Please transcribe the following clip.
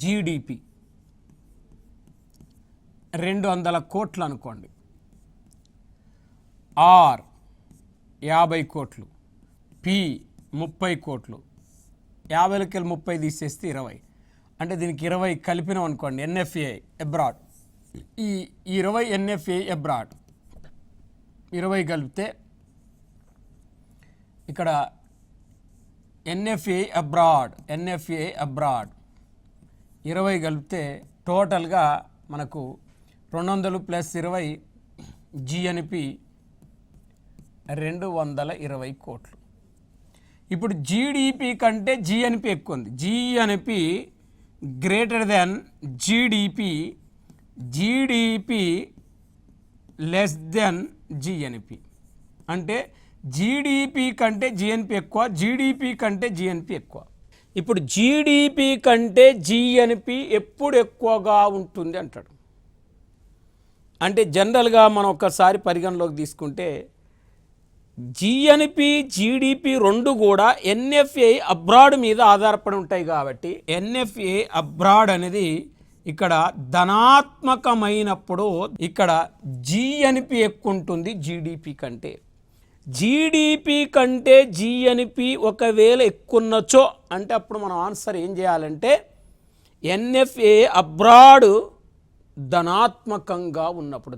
GDP 200 కోట్లు అనుకోండి, are 50 కోట్లు, పి 30 కోట్లు, 50కి 30 తీసేస్తే 20, అంటే దీనికి 20 కలిపినాం అనుకోండి. ఎన్ఎఫ్ఏ అబ్రాడ్, ఈ 20 ఎన్ఎఫ్ఏ అబ్రాడ్ 20 కలిపితే ఇక్కడ ఎన్ఎఫ్ఏ అబ్రాడ్ 20 కలిపితే టోటల్గా మనకు 200 ప్లస్ 20 జిఎన్పి 220 కోట్లు. ఇప్పుడు జీడిపి కంటే జిఎన్పి ఎక్కువ ఉంది. GNP greater than GDP, GDP less than GNP. అంటే జీడిపి కంటే జిఎన్పి ఎక్కువ, జీడిపి కంటే జిఎన్పి ఎక్కువ. ఇప్పుడు జీడిపి కంటే జిఎన్పి ఎప్పుడు ఎక్కువగా ఉంటుంది అంటాడు. అంటే జనరల్గా మనం ఒక్కసారి పరిగణలోకి తీసుకుంటే జిఎన్పి జీడిపి రెండు కూడా ఎన్ఎఫ్ఏ అబ్రాడ్ మీద ఆధారపడి ఉంటాయి. కాబట్టి ఎన్ఎఫ్ఏ అబ్రాడ్ అనేది ఇక్కడ ధనాత్మకమైనప్పుడు ఇక్కడ జిఎన్పి ఎక్కువ ఉంటుంది జీడిపి కంటే. జీడిపి కంటే జిఎన్పి ఒకవేళ ఎక్కువన్నచో అంటే అప్పుడు మనం ఆన్సర్ ఏం చేయాలంటే ఎన్ఎఫ్ఏ అబ్రాడ్ ధనాత్మకంగా ఉన్నప్పుడు,